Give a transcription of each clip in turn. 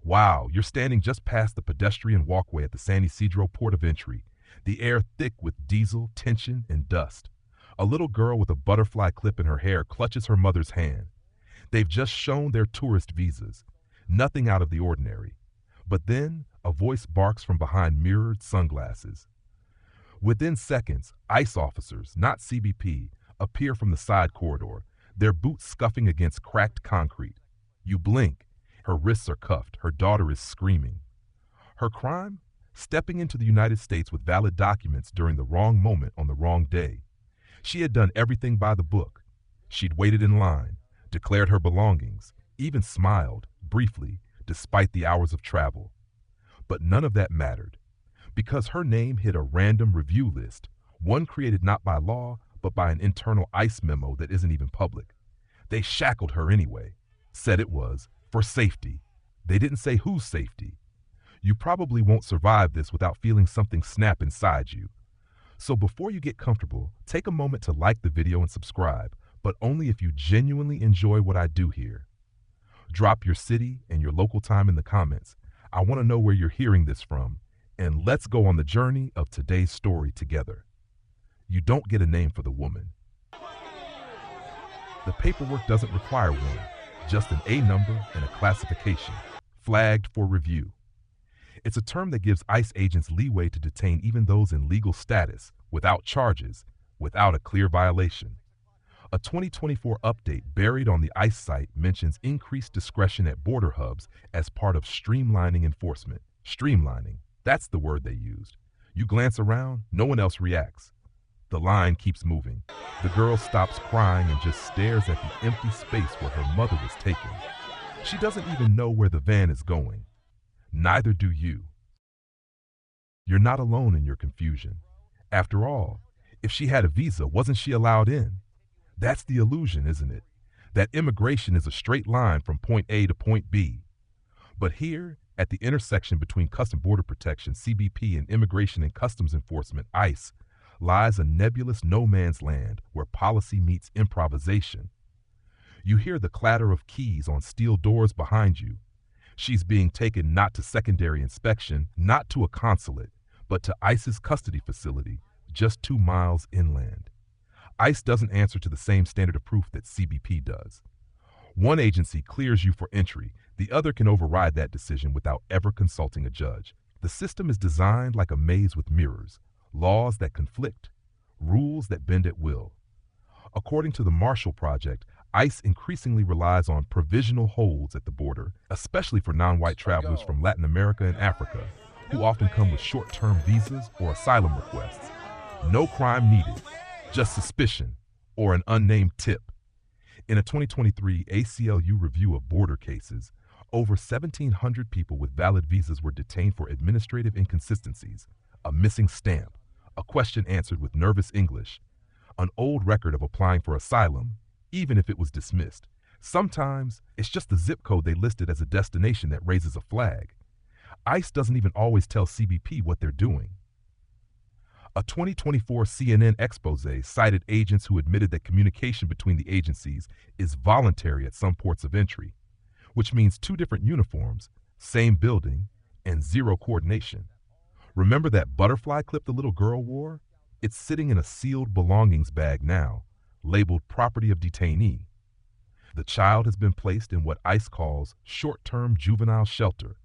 Wow, you're standing just past the pedestrian walkway at the San Ysidro port of entry, the air thick with diesel, tension, and dust. A little girl with a butterfly clip in her hair clutches her mother's hand. They've just shown their tourist visas. Nothing out of the ordinary. But then, a voice barks from behind mirrored sunglasses. Within seconds, ICE officers, not CBP, appear from the side corridor, their boots scuffing against cracked concrete. You blink. Her wrists are cuffed. Her daughter is screaming. Her crime? Stepping into the United States with valid documents during the wrong moment on the wrong day. She had done everything by the book. She'd waited in line, declared her belongings, even smiled, briefly, despite the hours of travel. But none of that mattered, because her name hit a random review list, one created not by law, but by an internal ICE memo that isn't even public. They shackled her anyway, said it was for safety. They didn't say whose safety. You probably won't survive this without feeling something snap inside you. So before you get comfortable, take a moment to like the video and subscribe, but only if you genuinely enjoy what I do here. Drop your city and your local time in the comments. I want to know where you're hearing this from, and let's go on the journey of today's story together. You don't get a name for the woman. The paperwork doesn't require one, just an A number and a classification, flagged for review. It's a term that gives ICE agents leeway to detain even those in legal status, without charges, without a clear violation. A 2024 update buried on the ICE site mentions increased discretion at border hubs as part of streamlining enforcement. Streamlining, that's the word they used. You glance around, no one else reacts. The line keeps moving. The girl stops crying and just stares at the empty space where her mother was taken. She doesn't even know where the van is going. Neither do you. You're not alone in your confusion. After all, if she had a visa, wasn't she allowed in? That's the illusion, isn't it? That immigration is a straight line from point A to point B. But here, at the intersection between Customs Border Protection, CBP, and Immigration and Customs Enforcement, ICE, lies a nebulous no-man's land where policy meets improvisation. You hear the clatter of keys on steel doors behind you. She's being taken not to secondary inspection, not to a consulate, but to ICE's custody facility, just 2 miles inland. ICE doesn't answer to the same standard of proof that CBP does. One agency clears you for entry, the other can override that decision without ever consulting a judge. The system is designed like a maze with mirrors, laws that conflict, rules that bend at will. According to the Marshall Project, ICE increasingly relies on provisional holds at the border, especially for non-white travelers from Latin America and Africa, who often come with short-term visas or asylum requests. No crime needed, just suspicion or an unnamed tip. In a 2023 ACLU review of border cases, over 1,700 people with valid visas were detained for administrative inconsistencies, a missing stamp, a question answered with nervous English, an old record of applying for asylum, even if it was dismissed. Sometimes it's just the zip code they listed as a destination that raises a flag. ICE doesn't even always tell CBP what they're doing. A 2024 CNN expose cited agents who admitted that communication between the agencies is voluntary at some ports of entry, which means 2 different uniforms, same building, and 0 coordination. Remember that butterfly clip the little girl wore? It's sitting in a sealed belongings bag now, labeled property of detainee. The child has been placed in what ICE calls short-term juvenile shelter.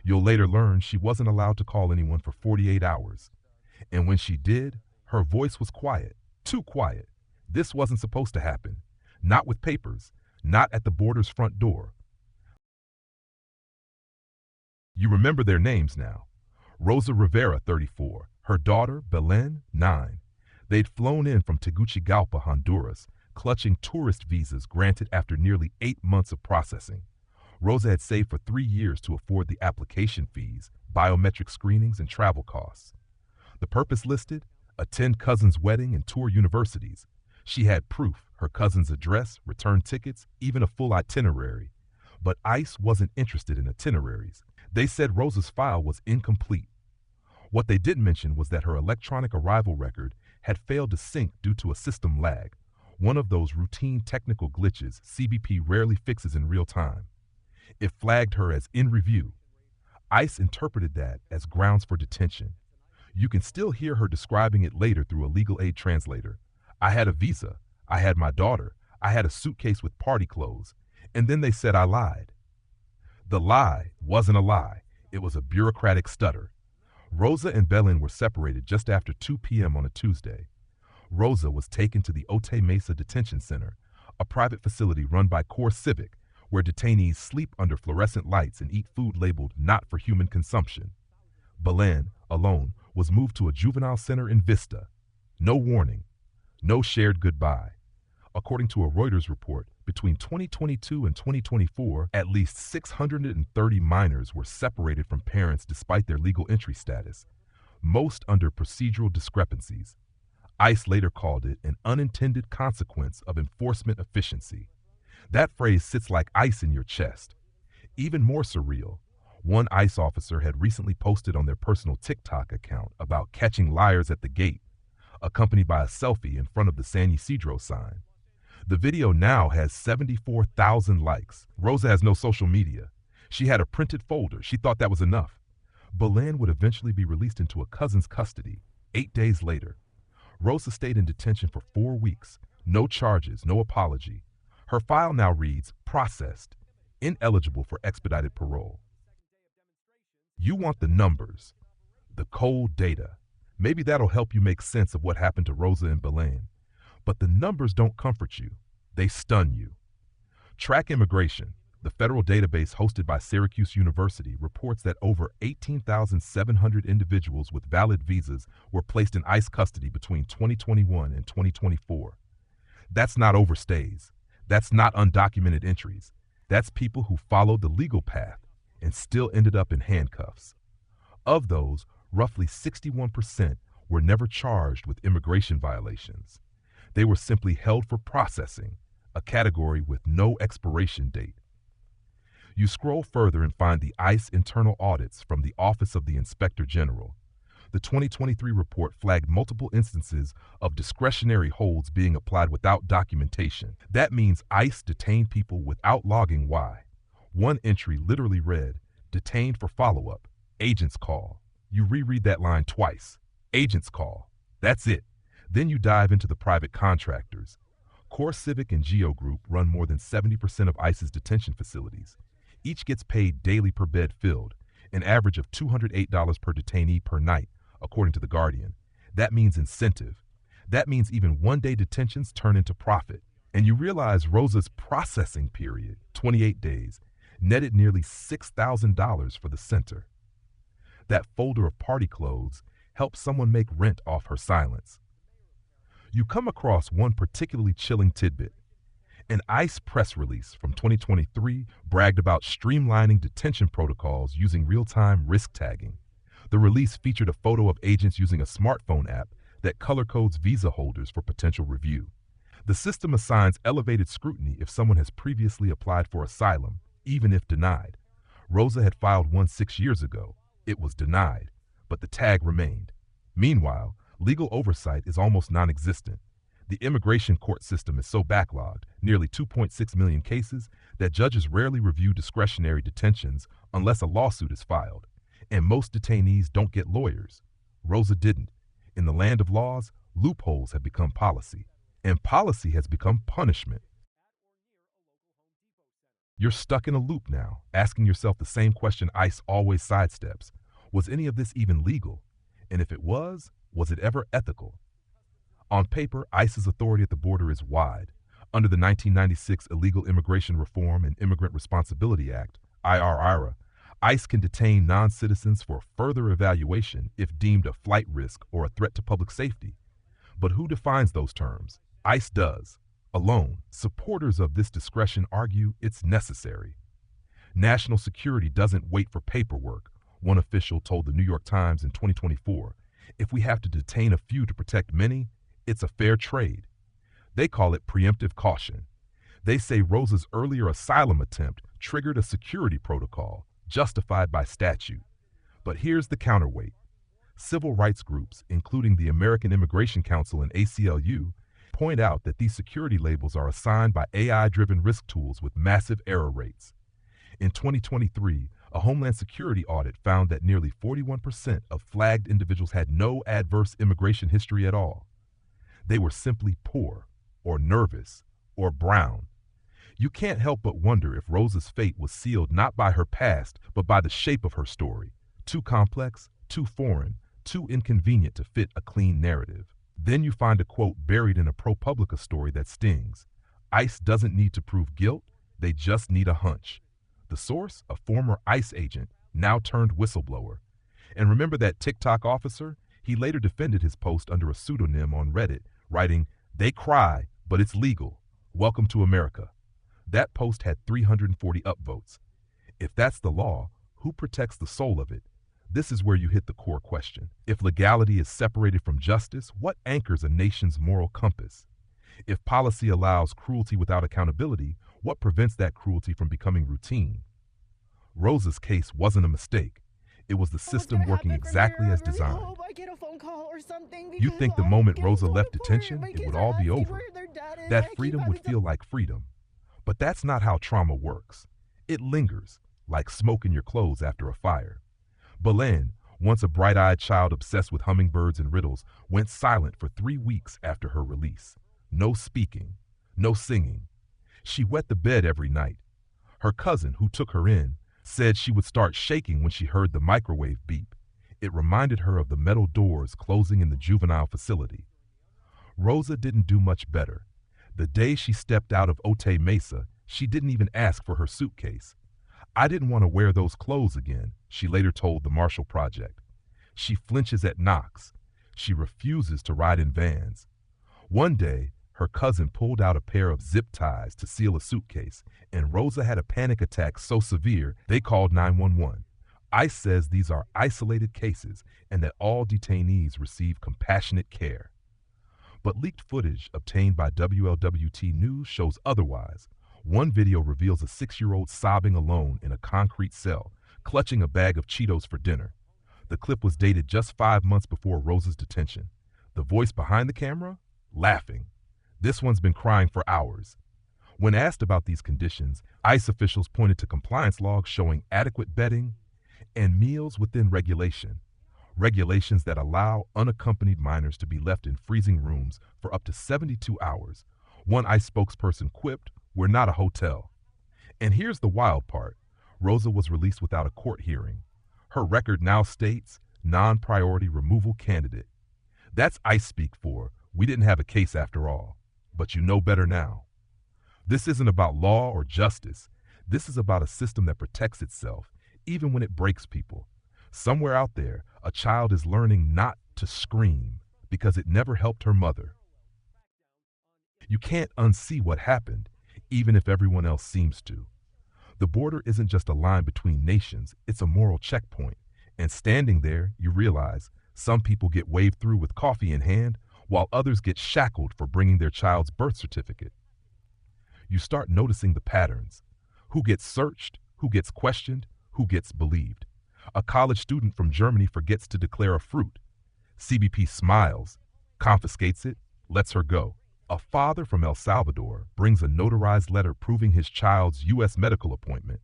You'll later learn she wasn't allowed to call anyone for 48 hours. And when she did, her voice was quiet, too quiet. This wasn't supposed to happen. Not with papers, not at the border's front door. You remember their names now. Rosa Rivera, 34, her daughter, Belén, 9. They'd flown in from Tegucigalpa, Honduras, clutching tourist visas granted after nearly 8 months of processing. Rosa had saved for 3 years to afford the application fees, biometric screenings, and travel costs. The purpose listed? Attend cousin's wedding and tour universities. She had proof, her cousin's address, return tickets, even a full itinerary. But ICE wasn't interested in itineraries. They said Rosa's file was incomplete. What they didn't mention was that her electronic arrival record had failed to sync due to a system lag, one of those routine technical glitches CBP rarely fixes in real time. It flagged her as in review, ICE interpreted that as grounds for detention. You can still hear her describing it later through a legal aid translator. I had a visa. I had my daughter. I had a suitcase with party clothes. And then they said I lied. The lie wasn't a lie. It was a bureaucratic stutter. Rosa and Bellen were separated just after 2 p.m. on a Tuesday. Rosa was taken to the Otay Mesa Detention Center, a private facility run by Core Civic, where detainees sleep under fluorescent lights and eat food labeled not for human consumption. Belén, alone, was moved to a juvenile center in Vista. No warning, no shared goodbye. According to a Reuters report, between 2022 and 2024, at least 630 minors were separated from parents despite their legal entry status, most under procedural discrepancies. ICE later called it an unintended consequence of enforcement efficiency. That phrase sits like ice in your chest. Even more surreal, one ICE officer had recently posted on their personal TikTok account about catching liars at the gate, accompanied by a selfie in front of the San Ysidro sign. The video now has 74,000 likes. Rosa has no social media. She had a printed folder. She thought that was enough. Belén would eventually be released into a cousin's custody 8 days later. Rosa stayed in detention for 4 weeks. No charges, no apology. Her file now reads, processed, ineligible for expedited parole. You want the numbers, the cold data. Maybe that'll help you make sense of what happened to Rosa and Belén. But the numbers don't comfort you. They stun you. Track Immigration, the federal database hosted by Syracuse University, reports that over 18,700 individuals with valid visas were placed in ICE custody between 2021 and 2024. That's not overstays. That's not undocumented entries. That's people who followed the legal path and still ended up in handcuffs. Of those, roughly 61% were never charged with immigration violations. They were simply held for processing, a category with no expiration date. You scroll further and find the ICE internal audits from the Office of the Inspector General. The 2023 report flagged multiple instances of discretionary holds being applied without documentation. That means ICE detained people without logging why. One entry literally read, detained for follow-up, agents call. You reread that line twice. Agents call. That's it. Then you dive into the private contractors. Core Civic and Geo Group run more than 70% of ICE's detention facilities. Each gets paid daily per bed filled, an average of $208 per detainee per night, according to The Guardian. That means incentive. That means even one-day detentions turn into profit. And you realize Rosa's processing period, 28 days, netted nearly $6,000 for the center. That folder of party clothes helped someone make rent off her silence. You come across one particularly chilling tidbit. An ICE press release from 2023 bragged about streamlining detention protocols using real-time risk tagging. The release featured a photo of agents using a smartphone app that color codes visa holders for potential review. The system assigns elevated scrutiny if someone has previously applied for asylum, even if denied. Rosa had filed one 6 years ago. It was denied, but the tag remained. Meanwhile, legal oversight is almost non-existent. The immigration court system is so backlogged, nearly 2.6 million cases, that judges rarely review discretionary detentions unless a lawsuit is filed. And most detainees don't get lawyers. Rosa didn't. In the land of laws, loopholes have become policy. And policy has become punishment. You're stuck in a loop now, asking yourself the same question ICE always sidesteps. Was any of this even legal? And if it was it ever ethical? On paper, ICE's authority at the border is wide. Under the 1996 Illegal Immigration Reform and Immigrant Responsibility Act, IRIRA, ICE can detain non-citizens for further evaluation if deemed a flight risk or a threat to public safety. But who defines those terms? ICE does. Alone, supporters of this discretion argue it's necessary. National security doesn't wait for paperwork, one official told the New York Times in 2024. If we have to detain a few to protect many, it's a fair trade. They call it preemptive caution. They say Rosa's earlier asylum attempt triggered a security protocol, justified by statute. But here's the counterweight. Civil rights groups, including the American Immigration Council and ACLU, point out that these security labels are assigned by AI-driven risk tools with massive error rates. In 2023, A Homeland Security audit found that nearly 41% of flagged individuals had no adverse immigration history at all. They were simply poor, or nervous, or brown. You can't help but wonder if Rosa's fate was sealed not by her past, but by the shape of her story. Too complex, too foreign, too inconvenient to fit a clean narrative. Then you find a quote buried in a ProPublica story that stings. ICE doesn't need to prove guilt, they just need a hunch. The source, a former ICE agent, now turned whistleblower. And remember that TikTok officer? He later defended his post under a pseudonym on Reddit, writing, "They cry, but it's legal. Welcome to America." That post had 340 upvotes. If that's the law, who protects the soul of it? This is where you hit the core question. If legality is separated from justice, what anchors a nation's moral compass? If policy allows cruelty without accountability, what prevents that cruelty from becoming routine? Rosa's case wasn't a mistake. It was the system working exactly as designed. You think the moment Rosa left detention, it would all be over. That freedom would feel like freedom. But that's not how trauma works. It lingers, like smoke in your clothes after a fire. Belén, once a bright-eyed child obsessed with hummingbirds and riddles, went silent for 3 weeks after her release. No speaking, no singing. She wet the bed every night. Her cousin, who took her in, said she would start shaking when she heard the microwave beep. It reminded her of the metal doors closing in the juvenile facility. Rosa didn't do much better. The day she stepped out of Otay Mesa, she didn't even ask for her suitcase. "I didn't want to wear those clothes again," she later told the Marshall Project. She flinches at knocks. She refuses to ride in vans. One day, her cousin pulled out a pair of zip ties to seal a suitcase, and Rosa had a panic attack so severe they called 911. ICE says these are isolated cases and that all detainees receive compassionate care. But leaked footage obtained by WLWT News shows otherwise. One video reveals a 6-year-old sobbing alone in a concrete cell, clutching a bag of Cheetos for dinner. The clip was dated just 5 months before Rosa's detention. The voice behind the camera? Laughing. "This one's been crying for hours." When asked about these conditions, ICE officials pointed to compliance logs showing adequate bedding and meals within regulation. Regulations that allow unaccompanied minors to be left in freezing rooms for up to 72 hours. One ICE spokesperson quipped, "We're not a hotel." And here's the wild part. Rosa was released without a court hearing. Her record now states, non-priority removal candidate. That's ICE speak for, we didn't have a case after all. But you know better now. This isn't about law or justice. This is about a system that protects itself, even when it breaks people. Somewhere out there, a child is learning not to scream because it never helped her mother. You can't unsee what happened, even if everyone else seems to. The border isn't just a line between nations, it's a moral checkpoint. And standing there, you realize some people get waved through with coffee in hand, while others get shackled for bringing their child's birth certificate. You start noticing the patterns. Who gets searched, who gets questioned, who gets believed. A college student from Germany forgets to declare a fruit. CBP smiles, confiscates it, lets her go. A father from El Salvador brings a notarized letter proving his child's U.S. medical appointment.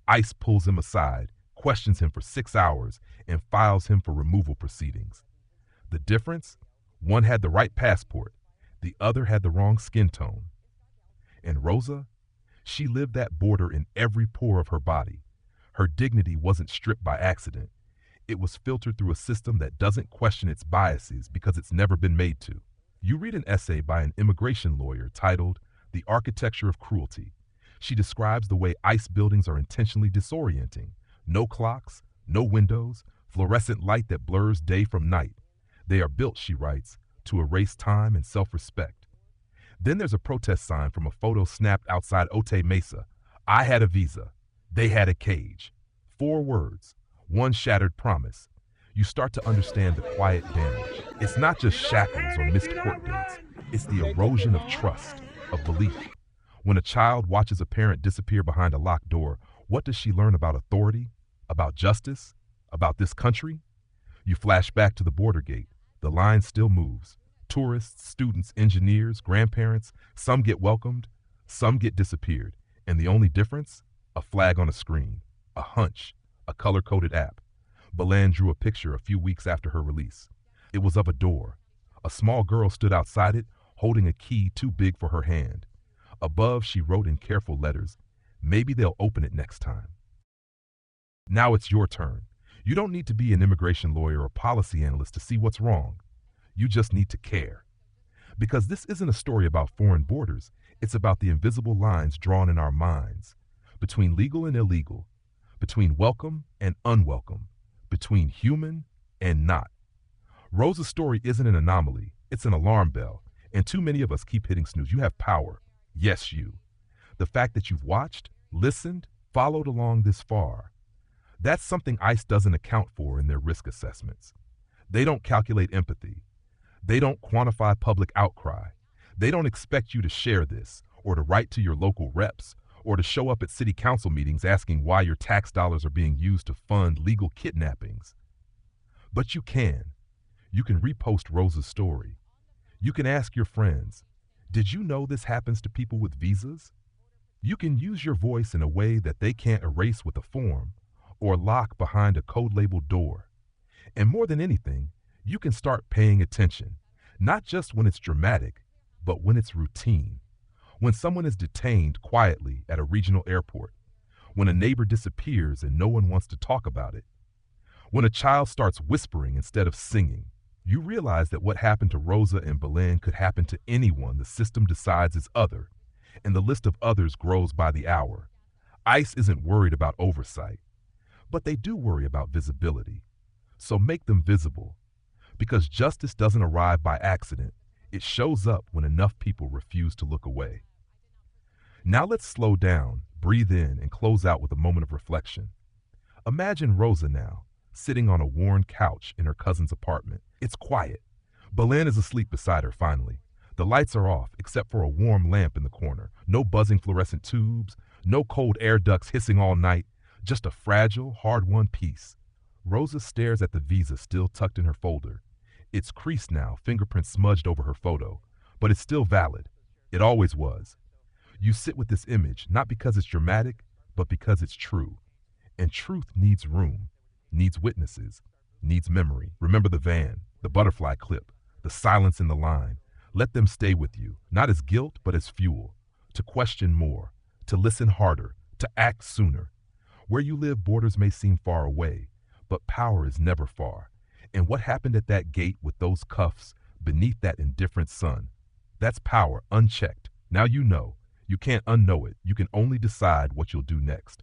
ICE pulls him aside, questions him for 6 hours, and files him for removal proceedings. The difference? One had the right passport, the other had the wrong skin tone. And Rosa? She lived that border in every pore of her body. Her dignity wasn't stripped by accident. It was filtered through a system that doesn't question its biases because it's never been made to. You read an essay by an immigration lawyer titled "The Architecture of Cruelty." She describes the way ICE buildings are intentionally disorienting. No clocks, no windows, fluorescent light that blurs day from night. They are built, she writes, to erase time and self-respect. Then there's a protest sign from a photo snapped outside Otay Mesa. "I had a visa. They had a cage." 4 words, one shattered promise. You start to understand the quiet damage. It's not just shackles or missed court dates. It's the erosion of trust, of belief. When a child watches a parent disappear behind a locked door, what does she learn about authority, about justice, about this country? You flash back to the border gate. The line still moves. Tourists, students, engineers, grandparents, some get welcomed, some get disappeared. And the only difference? A flag on a screen, a hunch, a color-coded app. Belén drew a picture a few weeks after her release. It was of a door. A small girl stood outside it, holding a key too big for her hand. Above, she wrote in careful letters, "Maybe they'll open it next time." Now it's your turn. You don't need to be an immigration lawyer or policy analyst to see what's wrong. You just need to care. Because this isn't a story about foreign borders, it's about the invisible lines drawn in our minds, between legal and illegal, between welcome and unwelcome, between human and not. Rosa's story isn't an anomaly, it's an alarm bell, and too many of us keep hitting snooze. You have power. Yes, you. The fact that you've watched, listened, followed along this far, that's something ICE doesn't account for in their risk assessments. They don't calculate empathy. They don't quantify public outcry. They don't expect you to share this, or to write to your local reps, or to show up at city council meetings asking why your tax dollars are being used to fund legal kidnappings. But you can. You can repost Rosa's story. You can ask your friends, did you know this happens to people with visas? You can use your voice in a way that they can't erase with a form, or lock behind a code-labeled door. And more than anything, you can start paying attention, not just when it's dramatic, but when it's routine. When someone is detained quietly at a regional airport, when a neighbor disappears and no one wants to talk about it, when a child starts whispering instead of singing, you realize that what happened to Rosa and Belén could happen to anyone the system decides is other, and the list of others grows by the hour. ICE isn't worried about oversight, but they do worry about visibility. So make them visible, because justice doesn't arrive by accident. It shows up when enough people refuse to look away. Now let's slow down, breathe in, and close out with a moment of reflection. Imagine Rosa now, sitting on a worn couch in her cousin's apartment. It's quiet. Belén is asleep beside her finally. The lights are off, except for a warm lamp in the corner. No buzzing fluorescent tubes, no cold air ducts hissing all night, just a fragile, hard-won piece. Rosa stares at the visa still tucked in her folder. It's creased now, fingerprints smudged over her photo, but it's still valid. It always was. You sit with this image, not because it's dramatic, but because it's true. And truth needs room, needs witnesses, needs memory. Remember the van, the butterfly clip, the silence in the line. Let them stay with you, not as guilt, but as fuel, to question more, to listen harder, to act sooner. Where you live, borders may seem far away, but power is never far. And what happened at that gate with those cuffs beneath that indifferent sun? That's power unchecked. Now you know. You can't unknow it. You can only decide what you'll do next.